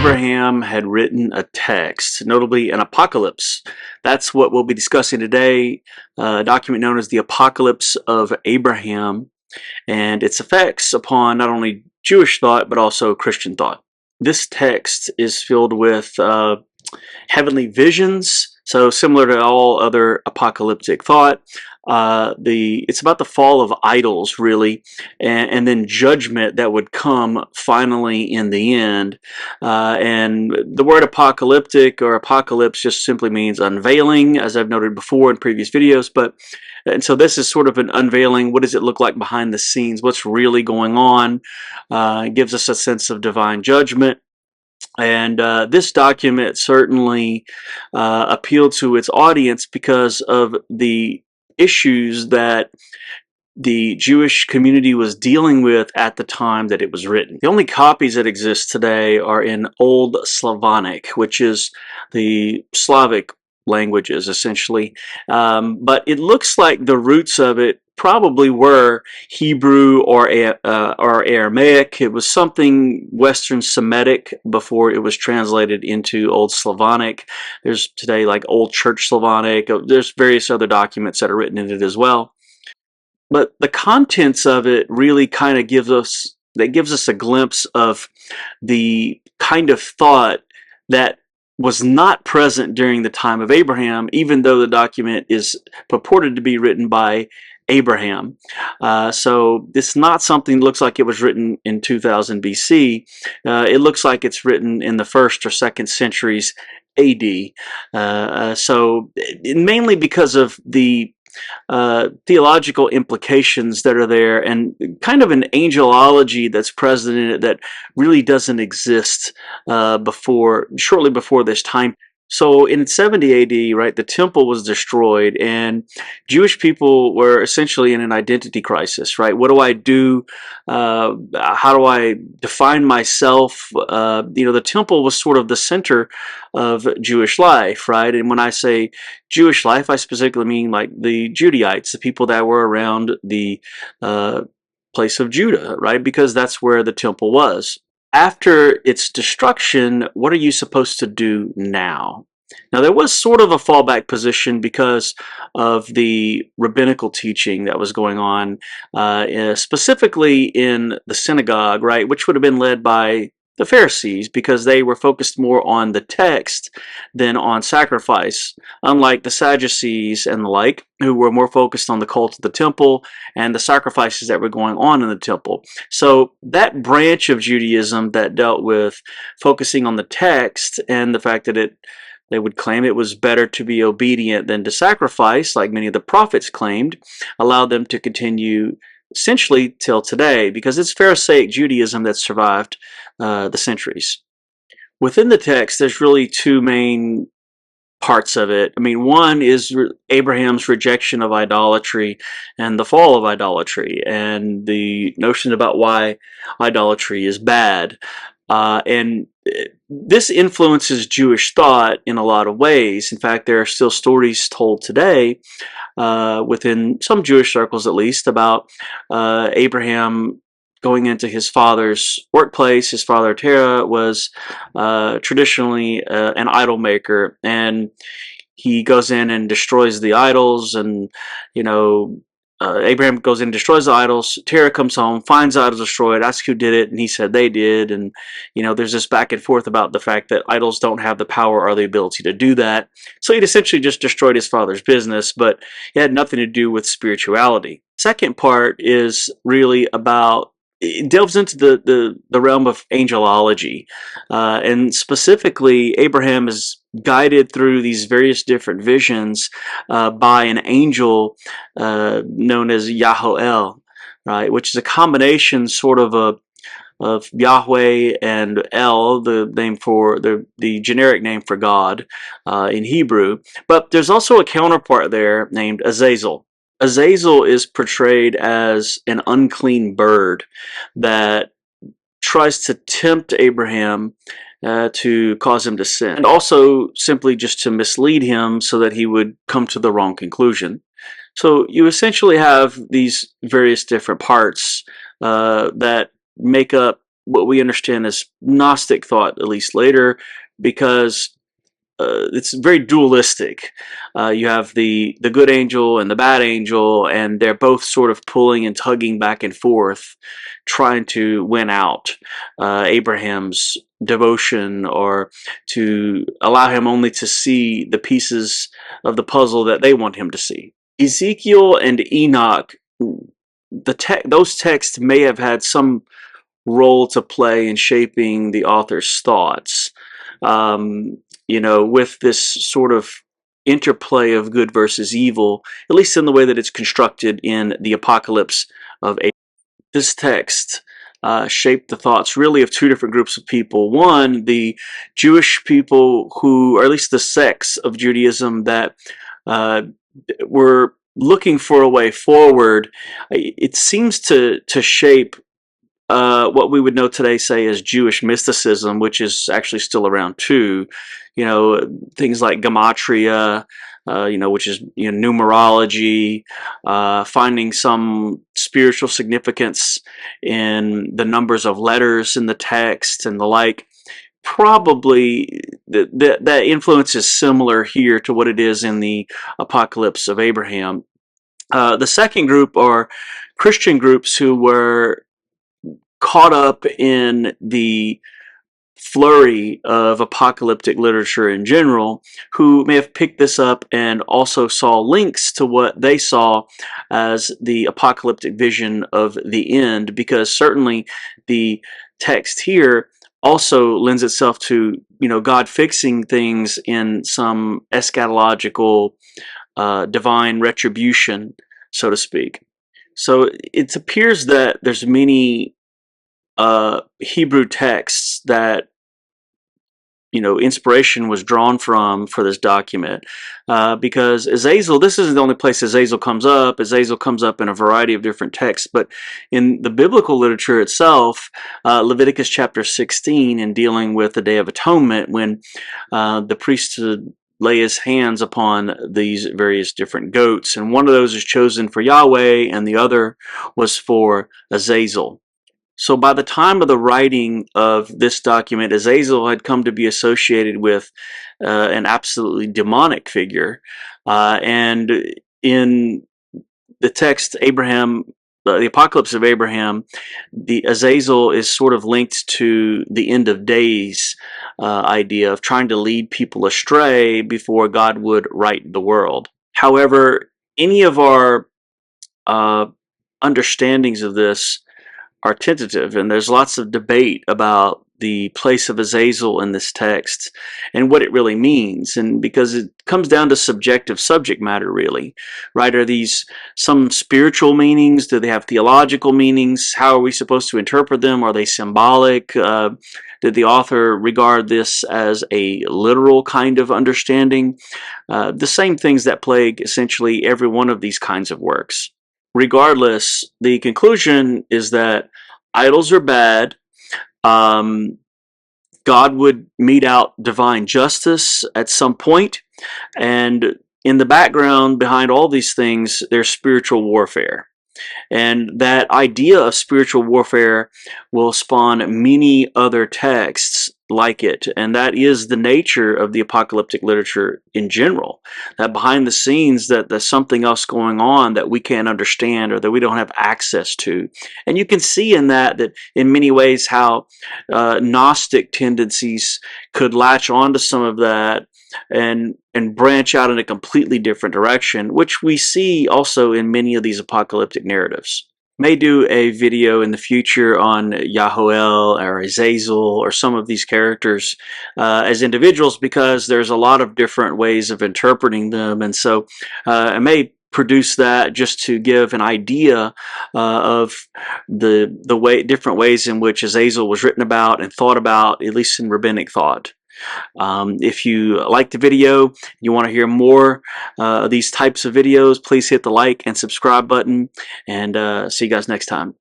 Abraham had written a text, notably an apocalypse. That's what we'll be discussing today, a document known as the Apocalypse of Abraham and its effects upon not only Jewish thought but also Christian thought. This text is filled with heavenly visions, so similar to all other apocalyptic thought. It's about the fall of idols, really, and then judgment that would come finally in the end. And the word apocalyptic or apocalypse just simply means unveiling, as I've noted before in previous videos. And so this is sort of an unveiling. What does it look like behind the scenes? What's really going on? It gives us a sense of divine judgment. And this document certainly appealed to its audience because of the issues that the Jewish community was dealing with at the time that it was written. The only copies that exist today are in Old Slavonic, which is the Slavic languages, essentially. But it looks like the roots of it probably were Hebrew or Aramaic. It was something Western Semitic before it was translated into Old Slavonic. There's today like Old Church Slavonic. There's various other documents that are written in it as well. But the contents of it really kind of gives us a glimpse of the kind of thought that was not present during the time of Abraham, even though the document is purported to be written by Abraham. So it's not something that looks like it was written in 2000 BC. It looks like it's written in the 1st or 2nd centuries AD. So mainly because of the theological implications that are there and kind of an angelology that's present in it that really doesn't exist shortly before this time. So in 70 AD, right, the temple was destroyed and Jewish people were essentially in an identity crisis, right? What do I do? How do I define myself? The temple was sort of the center of Jewish life, right? And when I say Jewish life, I specifically mean like the Judaites, the people that were around the place of Judah, right? Because that's where the temple was. After its destruction, what are you supposed to do now? Now, there was sort of a fallback position because of the rabbinical teaching that was going on, specifically in the synagogue, right, which would have been led by the Pharisees because they were focused more on the text than on sacrifice, unlike the Sadducees and the like, who were more focused on the cult of the temple and the sacrifices that were going on in the temple. So that branch of Judaism that dealt with focusing on the text and the fact that they would claim it was better to be obedient than to sacrifice, like many of the prophets claimed, allowed them to continue essentially till today, because it's Pharisaic Judaism that survived the centuries. Within the text, there's really two main parts of it. I mean, one is Abraham's rejection of idolatry and the fall of idolatry, and the notion about why idolatry is bad. And this influences Jewish thought in a lot of ways. In fact, there are still stories told today, within some Jewish circles at least, about Abraham going into his father's workplace. His father Terah was traditionally an idol maker, and he goes in and destroys the idols, and Abraham goes in and destroys the idols. Terah comes home, finds the idols destroyed, asks who did it, and he said they did. And there's this back and forth about the fact that idols don't have the power or the ability to do that. So he'd essentially just destroyed his father's business, but it had nothing to do with spirituality. Second part is really about, it delves into the realm of angelology, and specifically Abraham is guided through these various different visions by an angel known as Yahoel, right, which is a combination sort of Yahweh and El, the name for the generic name for God in Hebrew. But there's also a counterpart there named Azazel. Azazel is portrayed as an unclean bird that tries to tempt Abraham to cause him to sin, and also simply just to mislead him so that he would come to the wrong conclusion. So you essentially have these various different parts that make up what we understand as Gnostic thought, at least later, because it's very dualistic. You have the good angel and the bad angel, and they're both sort of pulling and tugging back and forth, trying to win out Abraham's devotion, or to allow him only to see the pieces of the puzzle that they want him to see. Ezekiel and Enoch, those texts may have had some role to play in shaping the author's thoughts. With this sort of interplay of good versus evil, at least in the way that it's constructed in the Apocalypse of Abraham. This text shaped the thoughts really of two different groups of people. One, the Jewish people who, or at least the sects of Judaism that were looking for a way forward. It seems to shape what we would know today, say, as Jewish mysticism, which is actually still around too. Things like gematria, which is numerology, finding some spiritual significance in the numbers of letters in the text and the like. Probably that influence is similar here to what it is in the Apocalypse of Abraham. The second group are Christian groups who were caught up in the flurry of apocalyptic literature in general, who may have picked this up and also saw links to what they saw as the apocalyptic vision of the end, because certainly the text here also lends itself to God fixing things in some eschatological divine retribution, so to speak. So it appears that there's many Hebrew texts that inspiration was drawn from for this document, because Azazel, this isn't the only place Azazel comes up. Azazel comes up in a variety of different texts, but in the biblical literature itself, Leviticus chapter 16, in dealing with the Day of Atonement, when the priest lay his hands upon these various different goats, and one of those is chosen for Yahweh and the other was for Azazel. So by the time of the writing of this document, Azazel had come to be associated with an absolutely demonic figure. And in the text, the Apocalypse of Abraham, the Azazel is sort of linked to the end of days idea of trying to lead people astray before God would right the world. However, any of our understandings of this are tentative, and there's lots of debate about the place of Azazel in this text and what it really means, and because it comes down to subjective subject matter, really, right? Are these some spiritual meanings? Do they have theological meanings? How are we supposed to interpret them? Are they symbolic? Did the author regard this as a literal kind of understanding? The same things that plague essentially every one of these kinds of works. Regardless, the conclusion is that idols are bad. God would mete out divine justice at some point, and in the background behind all these things, there's spiritual warfare. And that idea of spiritual warfare will spawn many other texts like it. And that is the nature of the apocalyptic literature in general. That behind the scenes, that there's something else going on that we can't understand or that we don't have access to. And you can see in that in many ways how Gnostic tendencies could latch onto some of that and branch out in a completely different direction, which we see also in many of these apocalyptic narratives. May do a video in the future on Yahoel or Azazel or some of these characters as individuals, because there's a lot of different ways of interpreting them, and so I may produce that just to give an idea of the different ways in which Azazel was written about and thought about, at least in rabbinic thought. If you like the video, you want to hear more of these types of videos, please hit the like and subscribe button, and see you guys next time.